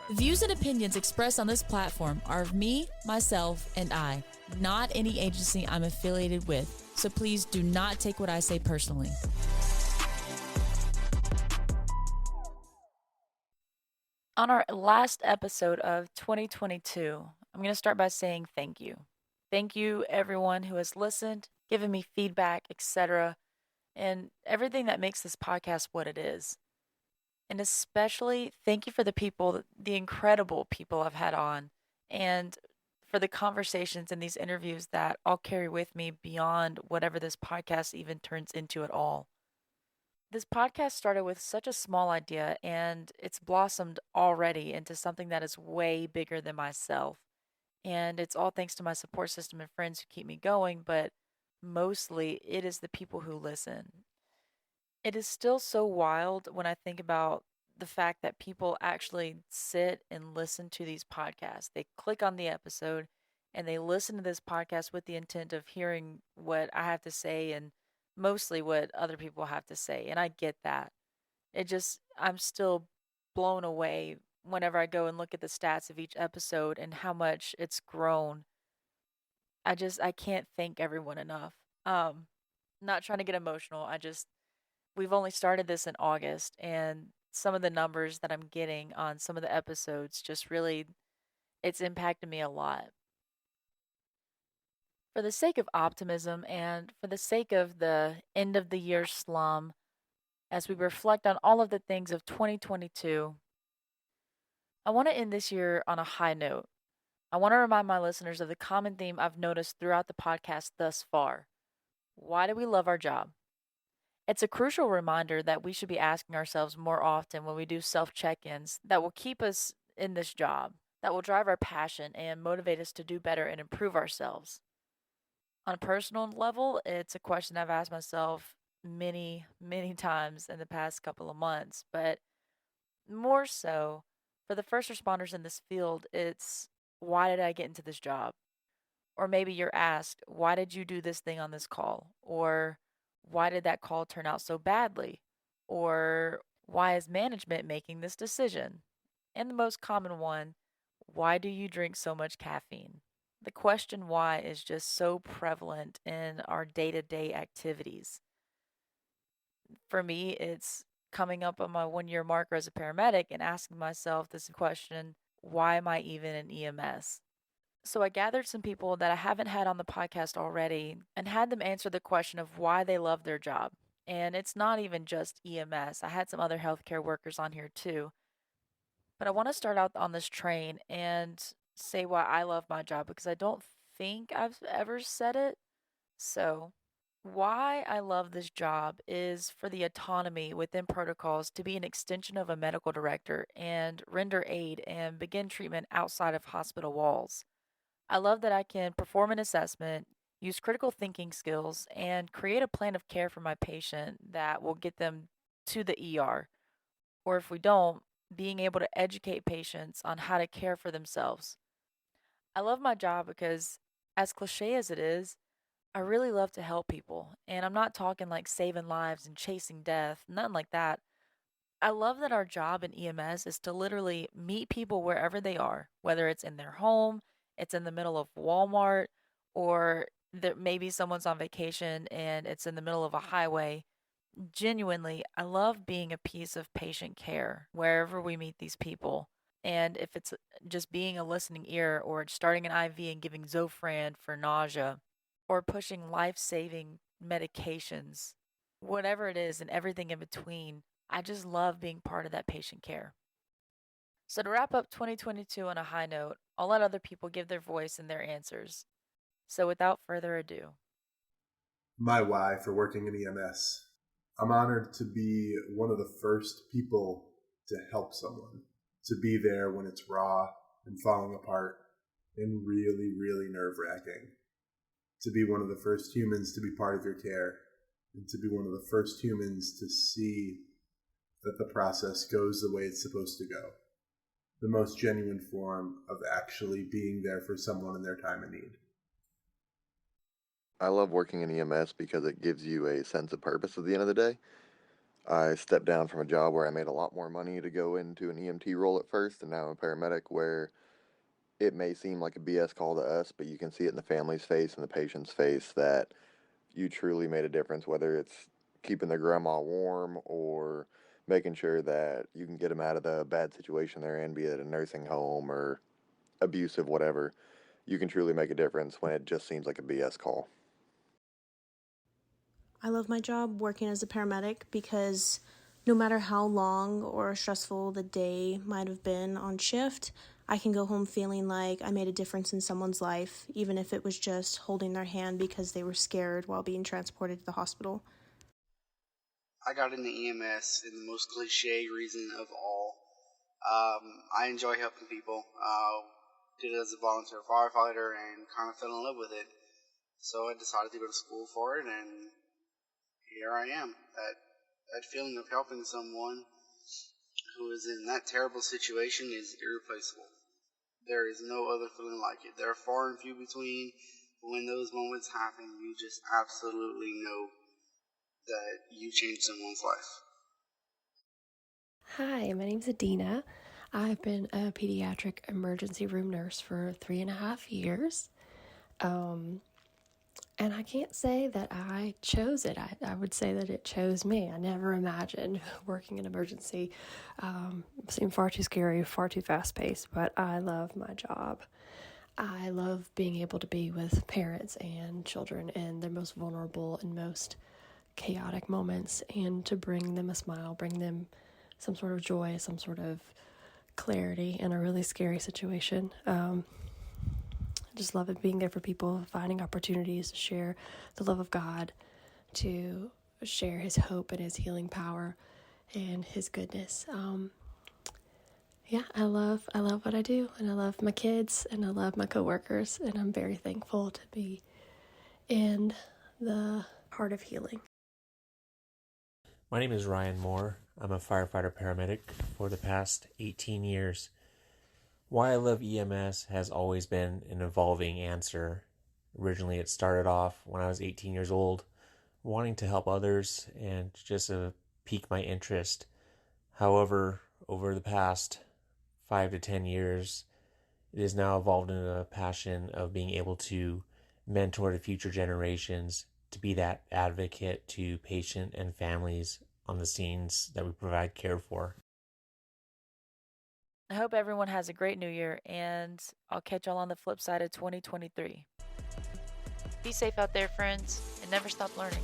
The views and opinions expressed on this platform are of me, myself, and I, not any agency I'm affiliated with. So please do not take what I say personally. On our last episode of 2022, I'm going to start by saying thank you. Thank you, everyone who has listened, given me feedback, etc., and everything that makes this podcast what it is. And especially thank you for the incredible people I've had on, and for the conversations and these interviews that I'll carry with me beyond whatever this podcast even turns into at all. This podcast started with such a small idea, and it's blossomed already into something that is way bigger than myself. And it's all thanks to my support system and friends who keep me going, but mostly it is the people who listen. It is still so wild when I think about the fact that people actually sit and listen to these podcasts. They click on the episode and they listen to this podcast with the intent of hearing what I have to say and mostly what other people have to say. And I get that. I'm still blown away whenever I go and look at the stats of each episode and how much it's grown. I can't thank everyone enough. Not trying to get emotional. We've only started this in August, and some of the numbers that I'm getting on some of the episodes just really, it's impacted me a lot. For the sake of optimism and for the sake of the end of the year slum, as we reflect on all of the things of 2022, I want to end this year on a high note. I want to remind my listeners of the common theme I've noticed throughout the podcast thus far. Why do we love our job? It's a crucial reminder that we should be asking ourselves more often when we do self-check-ins that will keep us in this job, that will drive our passion and motivate us to do better and improve ourselves. On a personal level, it's a question I've asked myself many, many times in the past couple of months, but more so for the first responders in this field, it's why did I get into this job? Or maybe you're asked, why did you do this thing on this call? Or why did that call turn out so badly? Or why is management making this decision? And the most common one, why do you drink so much caffeine? The question why is just so prevalent in our day-to-day activities. For me, it's coming up on my 1-year marker as a paramedic and asking myself this question, why am I even in EMS? So I gathered some people that I haven't had on the podcast already and had them answer the question of why they love their job. And it's not even just EMS. I had some other healthcare workers on here too. But I want to start out on this train and say why I love my job because I don't think I've ever said it. So, why I love this job is for the autonomy within protocols to be an extension of a medical director and render aid and begin treatment outside of hospital walls. I love that I can perform an assessment, use critical thinking skills, and create a plan of care for my patient that will get them to the ER. Or if we don't, being able to educate patients on how to care for themselves. I love my job because, as cliche as it is, I really love to help people. And I'm not talking like saving lives and chasing death, nothing like that. I love that our job in EMS is to literally meet people wherever they are, whether it's in their home, it's in the middle of Walmart, or that maybe someone's on vacation and it's in the middle of a highway. Genuinely, I love being a piece of patient care wherever we meet these people. And if it's just being a listening ear or starting an IV and giving Zofran for nausea or pushing life-saving medications, whatever it is and everything in between, I just love being part of that patient care. So to wrap up 2022 on a high note, I'll let other people give their voice and their answers. So without further ado. My why for working in EMS. I'm honored to be one of the first people to help someone, to be there when it's raw and falling apart and really, really nerve-wracking, to be one of the first humans to be part of your care, and to be one of the first humans to see that the process goes the way it's supposed to go. The most genuine form of actually being there for someone in their time of need. I love working in EMS because it gives you a sense of purpose at the end of the day. I stepped down from a job where I made a lot more money to go into an EMT role at first, and now I'm a paramedic where it may seem like a BS call to us, but you can see it in the family's face and the patient's face that you truly made a difference, whether it's keeping their grandma warm or making sure that you can get them out of the bad situation they're in, be it a nursing home or abusive, whatever. You can truly make a difference when it just seems like a BS call. I love my job working as a paramedic because no matter how long or stressful the day might have been on shift, I can go home feeling like I made a difference in someone's life, even if it was just holding their hand because they were scared while being transported to the hospital. I got into EMS in the most cliche reason of all. I enjoy helping people. Did it as a volunteer firefighter and kind of fell in love with it. So I decided to go to school for it, and here I am. That feeling of helping someone who is in that terrible situation is irreplaceable. There is no other feeling like it. They're far and few between. But when those moments happen, you just absolutely know that you changed someone's life. Hi, my name's Adinah. I've been a pediatric emergency room nurse for 3.5 years. And I can't say that I chose it. I would say that it chose me. I never imagined working in emergency. It seemed far too scary, far too fast paced, but I love my job. I love being able to be with parents and children in their most vulnerable and most chaotic moments and to bring them a smile, bring them some sort of joy, some sort of clarity in a really scary situation. I just love it being there for people, finding opportunities to share the love of God, to share his hope and his healing power and his goodness. I love what I do, and I love my kids, and I love my coworkers, and I'm very thankful to be in the heart of healing. My name is Ryan Moore. I'm a firefighter paramedic for the past 18 years. Why I love EMS has always been an evolving answer. Originally, it started off when I was 18 years old, wanting to help others and just to pique my interest. However, over the past 5 to 10 years, it has now evolved into a passion of being able to mentor the future generations, to be that advocate to patient and families on the scenes that we provide care for. I hope everyone has a great new year, and I'll catch y'all on the flip side of 2023. Be safe out there, friends, and never stop learning.